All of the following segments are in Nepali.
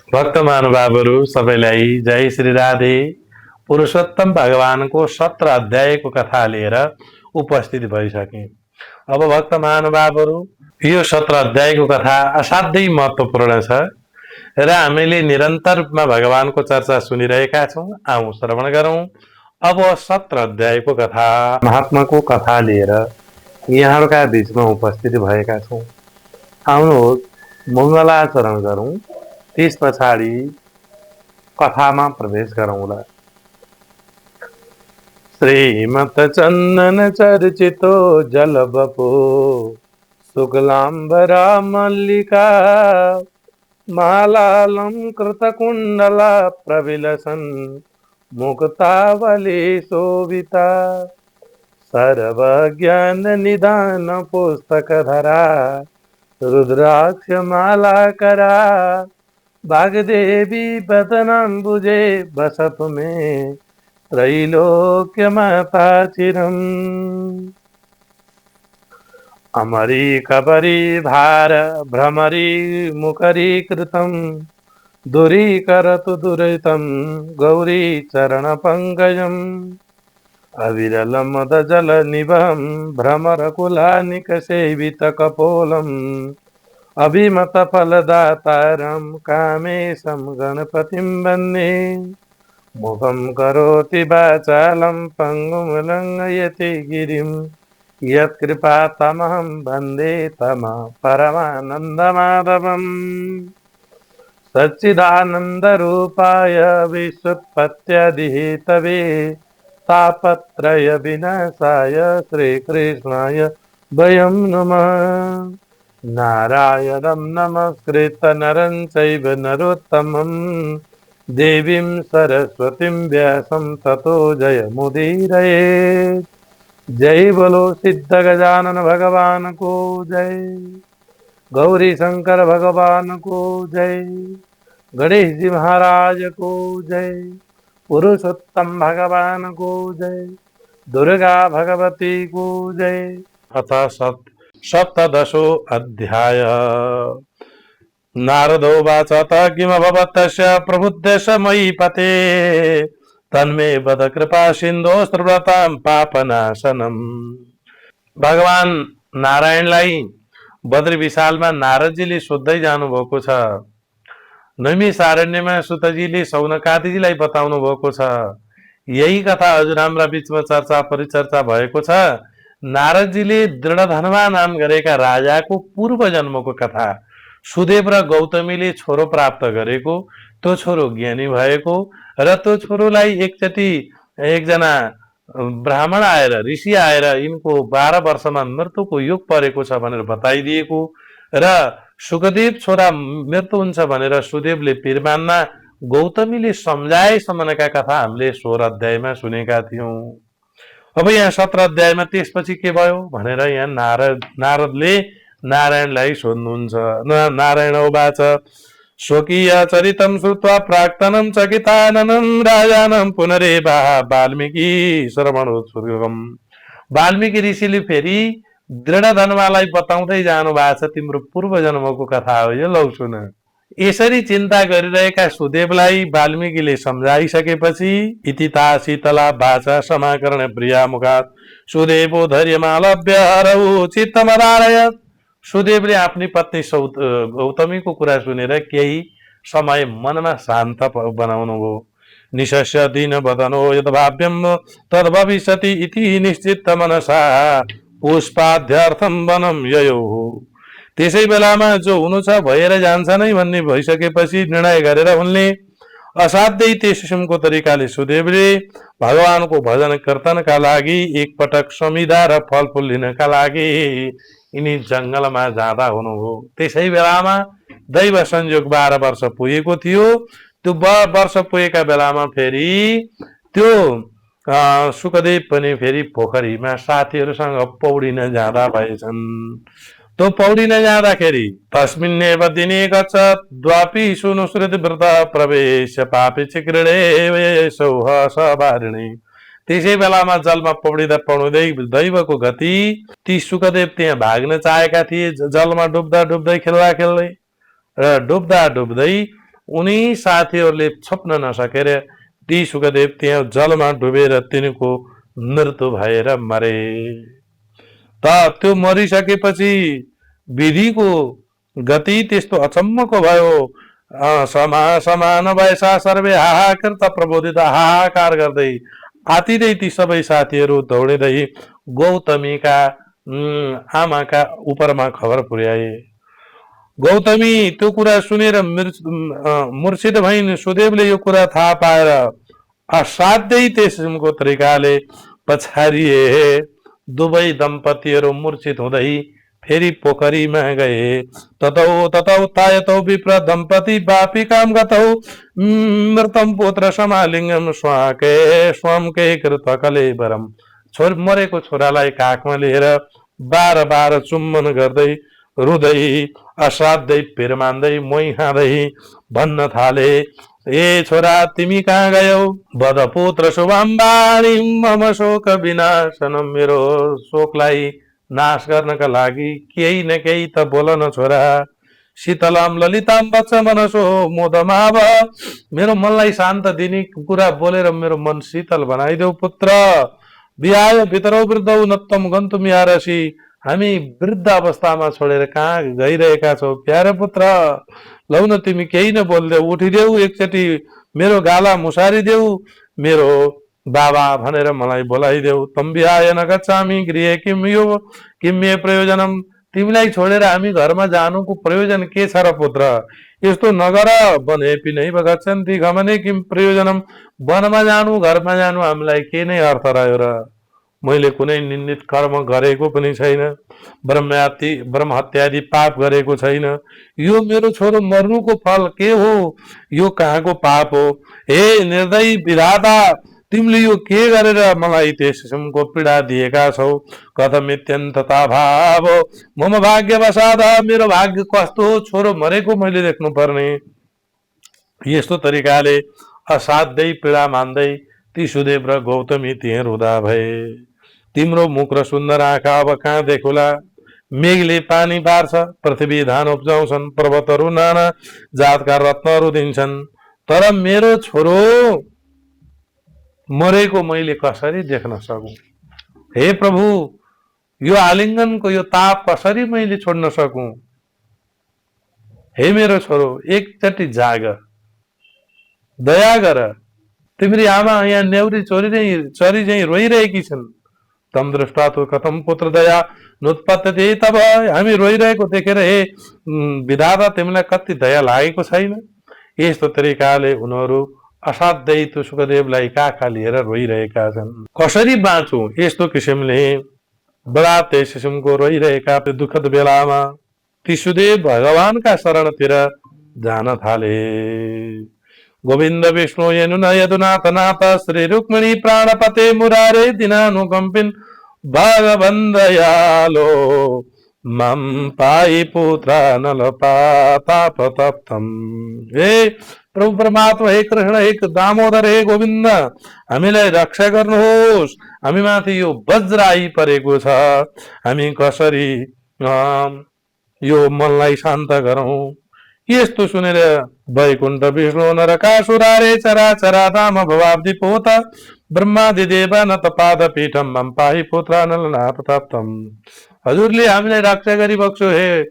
भक्त महानुभावहरू सबैलाई जय श्री राधे। पुरुषोत्तम भगवानको 17 अध्यायको कथा लिएर उपस्थित भइसके। अब भक्त महानुभावहरू, यो 17 अध्यायको कथा असाध्यै महत्त्वपूर्ण छ र हामीले निरन्तर रूपमा भगवानको चर्चा सुनिरहेका छौँ। आउँ श्रवण गरौँ। अब 17 अध्यायको कथा, महात्माको कथा लिएर यहाँहरूका बीचमा उपस्थित भएका छौँ। आउनुहोस् मङ्गलाचरण गरौँ, त्यस पछाडि कथामा प्रवेश गरौँला। श्रीमत चन्दन चर्चितो जलबपो शुक्लाम्बरा मल्लिका मालालङ्कृतकुण्डला प्रविलसन् मुक्तावली शोभिता सर्वज्ञाननिधान पुस्तकधरा रुद्राक्षमालाकरा वाग्देवी वदनाम्बुजे वसतु मे त्रैलोक्यमाता चिरम्। अमरी कबरी भार भ्रमरी मुखरी कृतं दूरीकरतु दुरितं गौरी चरणपङ्कजम्। अविरलमदजलनिभं भ्रमरकुलानिकसेवितकपोलम् अभिमतफलदातारं कामेशं गणपतिं वन्दे। मुखं करोति वाचालं पङ्गुं लङ्घयति गिरिं यत्कृपातमहं वन्दे तमः परमानन्दमाधवम्। सच्चिदानन्दरूपाय विश्वोत्पत्त्यादिहेतवे तापत्रयविनाशाय श्रीकृष्णाय वयं नमः। नारायणं नमस्कृत्य नरं चैव नरोत्तमं देवीं सरस्वतीं व्यासं ततो जयमुदीरयेत्। जय बोलो सिद्ध गजानन भगवान को जय, गौरी शंकर भगवान को जय, गणेश जी महाराज को जय, पुरुषोत्तम भगवान को जय, दुर्गा भगवती को जय। अथ सप्तदशो अध्याय। नारदोवाच तत् किमभवत् तस्य प्रबुद्धस्य मयि पते तन्मे वद कृपा सिन्धो सर्वतां पापनाशनम्। भगवान नारायणलाई बद्री विशालमा नारदजीले सोध्दै जानुभएको छ। नैमिषारण्यमा सुतजीले सौनकादिजीलाई बताउनु भएको छ। यही कथा हजुर हाम्रा बीचमा चर्चा परिचर्चा भएको छ। नारदजीले दृढधनमा नाम गरेका राजाको पूर्व जन्मको कथा, सुदेव र गौतमीले छोरो प्राप्त गरेको, त्यो छोरो ज्ञानी भएको र त्यो छोरोलाई एकचोटि एकजना ब्राह्मण आएर ऋषि आएर यिनको 12 वर्षमा मृत्युको योग परेको छ भनेर बताइदिएको र सुखदेव छोरा मृत्यु हुन्छ भनेर सुदेवले पीर मान्ना गौतमीले सम्झाएसम्मका कथा हामीले 16 अध्यायमा सुनेका थियौं। अब यहाँ 17 अध्यायमा त्यसपछि के भयो भनेर यहाँ नारदले नारायणलाई सोध्नुहुन्छ। नारायण उवाच स्वकीय चरितं श्रुत्वा प्राक्तनं चकिताननं राजानं पुनरेवा वाल्मीकि श्रवणोत्सुकम्। वाल्मीकि ऋषिले फेरि दृढधर्मलाई बताउँदै जानु भएको छ, तिम्रो पूर्व जन्मको कथा हो यो, लौ सुन। यसरी चिन्ता गरिरहेका सुदेवलाई वाल्मीकिले सम्झाइसकेपछि इति ता शीतला वाचा समाकरण प्रिया मुखात् सुदेवो धैर्यमालभ्य हरौ चित्तमदारयत्। सुदेवले आफ्नी पत्नी गौतमीको कुरा सुनेर केही समय मनमा शान्त बनाउनु भयो। निशस्य दिन वदनो यद भाव्यम तद भविष्यति इति निश्चित मनसा पुष्पाध्यर्थम वनम ययो। त्यसै बेलामा जो हुनु छ भएर जान्छ नै भन्ने भइसकेपछि निर्णय गरेर उनले असाध्यै त्यस किसिमको तरिकाले सुदेवले भगवानको भजन कीर्तनका लागि एकपटक समिधा र फलफुल लिनका लागि यिनी जंगलमा जाँदा हुनुभयो। त्यसै बेलामा दैव संयोग 12 वर्ष पुगेको थियो। त्यो वर्ष पुगेका बेलामा फेरि त्यो सुखदेव पनि फेरि पोखरीमा साथीहरूसँग पौडिन जाँदा भएछन्। त्यो पौडिन जाँदाखेरि तस्मिन्नेव दिने गच्छत् द्वापि सुनुश्रुत व्रत प्रवेश पापी चिक्रिणे सौहसवारिणी। त्यसै बेलामा जलमा पौडिँदा पौडिँदै दैवको गति, ती सुखदेव त्यहाँ भाग्न चाहेका थिए जलमा डुब्दा डुब्दै खेल्दा खेल्दै र डुब्दा डुब्दै उनी साथीहरूले छोप्न नसकेर ती सुखदेव त्यहाँ जलमा डुबेर तिनको मृत्यु भएर मरे। त त्यो मरिसकेपछि विधिको गति त्यस्तो अचम्मको भयो। समान वयसा सर्वे हाहाकृत प्रबोधित, हाहाकार गर्दै आतिदै ती सबै साथीहरू दौडिँदै गौतमीका आमाका उपरमा खबर पुर्याए। गौतमी त्यो कुरा सुनेर मूर्छित भइन्। सुदेवले यो कुरा थाहा पाएर असाध्यै त्यस किसिमको तरिकाले पछारिए। दुवै दम्पतिहरू मूर्छित हुँदै फेरि पोखरीमा गए। ततौ ततौ तायतौ विप्र दम्पति वापिकाम गतौ मृतम पुत्र समालिङ्गम स्वमकै कृत कलेवरम। मरेको छोरालाई काखमा लिएर बार बार चुम्बन गर्दै रुँदै असाध्यै पिर मान्दै मोही खाँदै भन्न थाले, ए छोरा तिमी कहाँ गयौ? बधपुत्र शुभम्बाणी मम शोक विनाशनम। मेरो शोकलाई नाश गर्नका लागि केही न केही त बोल न छोरा। शीतलम ललिताम वत्स मनसो मोदमाव। मेरो मनलाई शान्त दिने कुरा बोलेर मेरो मन शीतल बनाइदेऊ पुत्र। बिहाय भित्रौ वृद्धौ नत्तम गन्तुम यारसी। हामी वृद्ध अवस्थामा छोडेर कहाँ गइरहेका छौ प्यारे पुत्र। लौ न तिमी केही न बोल्देऊ, उठिदेऊ, एकचोटि मेरो गाला मुसारिदेऊ, मेरो बाबा भनेर मलाई बोलाइदेऊ। तम बिहाय न गच्छामि गृहे किम मे प्रयोजनम। तिमीलाई छोडेर हामी घरमा जानुको प्रयोजन के छ र पुत्र? यस्तो नगर। वनेपि नैव गच्छन्ति गमने किम प्रयोजनम। वनमा जानु घरमा जानु हामीलाई के नै अर्थ रह्यो र? मैले कुनै निन्दित कर्म गरेको पनि छैन, ब्रह्म हत्यादि पाप गरेको छैन। यो मेरो छोरो मर्नुको फल के हो? यो कहाँको पाप हो? हे निर्दयी विधाता, तिमीले यो के गरेर मलाई त्यस किसिमको पीडा दिएका छौ? कथमित्यन्तता भाव मम भाग्यवशाद। मेरो भाग्य कस्तो हो, छोरो मरेको मैले देख्नु पर्ने। यस्तो तरिकाले असाध्यै पीडा मान्दै ती सुदेव र गौतमी त्यहाँ रुँदा भए। तिम्रो मुख र सुन्दर आँखा अब कहाँ देखुला? मेघले पानी बार्छ, पृथ्वी धान उब्जाउँछन्, पर्वतहरू नाना जातका रत्नहरू दिन्छन्, तर मेरो छोरो मरेको मैले कसरी देख्न सकूं? हे प्रभु, यो आलिङ्गनको यो ताप कसरी मैले छोड्न सकूं? हे मेरो छोरो, एकचोटि जाग, दया गर। तिम्री आमा यहाँ नेउरी चरी झैं रोइरहेकी छन्। तम दृष्टा तो कथम पुत्र दया नुत्पत्ति। तब हामी रोइरहेको देखेर हे विधाता तिमीलाई कति दया लागेको छैन? यस्तो तरिकाले उनीहरू असाध्यै त्यो सुखदेवलाई काखा लिएर रोइरहेका छन्। कसरी बाँचौं? यस्तो किसिमले बडा त्यस किसिमको रोइरहेका दुःखद बेलामा ती सुदेव भगवानका शरणतिर जान थाले। गोविन्द विष्णु यदुनाथ नाथ श्री रुक्मिणी प्राणपते मुरारे दिनानुकम्पिन भगवन् दयालो मम पाई पुत्र नलपातापतप्तम। हे प्रभु परमात्मा, हे कृष्ण, हे दामोदर, हे गोविन्द, हामीलाई रक्षा गर्नुहोस्। हामी माथि यो वज्र आइपरेको छ। हामी कसरी यो मनलाई शान्त गरौं? यस्तो सुनेर वैकुण्ठ विष्णु नरकासुरारे चराचरा धाम भवाब्दि पोत ब्रह्मादि देव नत पाद पीठम मम पाहि पुत्र नलनापतप्तम। हजुरले हामीलाई रक्षा गरी बक्सो। हे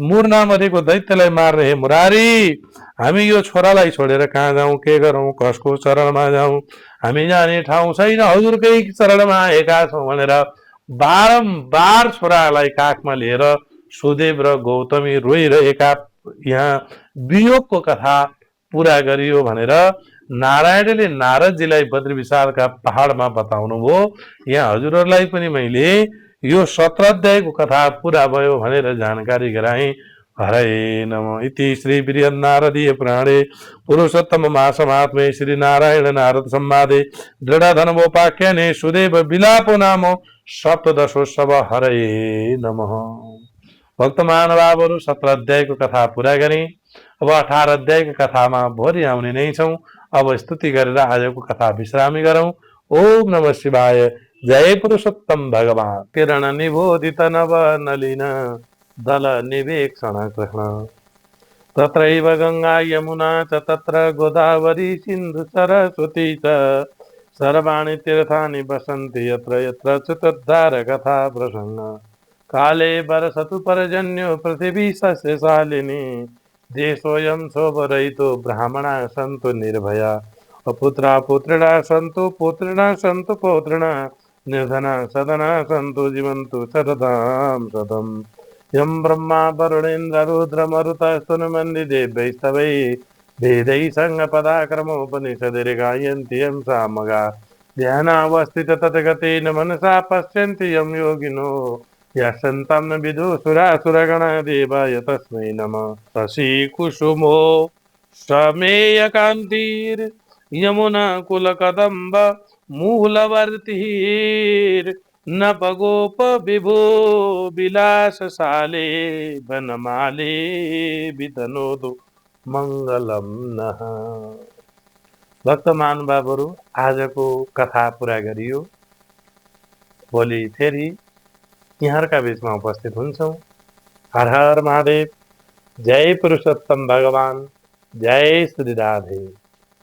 मुर नामरीको दैत्यलाई मार्ने हे मुरारी, हामी यो छोरालाई छोडेर कहाँ जाउँ, के गरौँ, कसको चरणमा जाउँ? हामी जाने ठाउँ छैन, हजुरकै चरणमा आएका छौँ भनेर बारम्बार छोरालाई काखमा लिएर सुदेव र गौतमी रोइरहेका। यहाँ वियोगको कथा पूरा गरियो भनेर नारायणले नारदजीलाई बद्री विशालका पहाडमा बताउनु भयो। यहाँ हजुरहरूलाई पनि मैले यो 17 अध्यायको कथा पूरा भयो भनेर जानकारी गराएँ। हरे नमः। इति श्री वीर्यनारदीय पुराणे पुरुषोत्तम मासमात्मे श्री नारायण नारद संवादे दृढधनवोपाख्याने सुदेव विलापो नाम सप्तदशोत्सव। हरे नमः। भक्त महानुभावहरू 17 अध्यायको कथा पूरा गरे। अब 18 अध्यायको कथामा भोलि आउने नै छौं। अब स्तुति गरेर आजको कथा विश्रामी गरौं। ओम नमः शिवाय। जय पुरुषोत्तम भगवान। किरण निबोधित नव नलिन दल निवेक्षण कृष्ण तत्रैव गङ्गा यमुना च तत्र गोदावरी सिन्धु सरस्वती च सर्वाणि तीर्थानि वसन्ति यत्र यत्र च तद्धारकथा प्रसङ्ग काले वर्षतु पर्जन्यो पृथिवी सस्यशालिनी देशोऽयं शोभरहितो ब्राह्मणाः सन्तु निर्भया अपुत्रा पुत्रिणा सन्तु पुत्रिणा सन्तु पौत्रिणा निर्धना सदना सन्तु जीवन्तु शरदां शतम् यं ब्रह्मा वरुणेन्द्र रुद्रमरुतस्तुनुमन्दिरे वैष्णवै वेदैः सङ्गपदाक्रमोपनिषदिर्गायन्ति यं सामगा ध्यानावस्थित तद्गतेन मनसा पश्यन्ति यं योगिनो यशन्तं न विदुषुरासुरगणा देवाय तस्मै नमः शशिकुसुमो समेयकान्तिर्यमुना कुलकदम्ब मूलवर्तिः नपगोप विभो विलासशाले वनमाले वितनोतु मङ्गलम नः। भक्त महानुभावहरू आजको कथा पुरा गरियो। भोलि फेरि यहाँहरूका बीचमा उपस्थित हुन्छौँ। हर हर महादेव। जय पुरुषोत्तम भगवान। जय श्री राधे।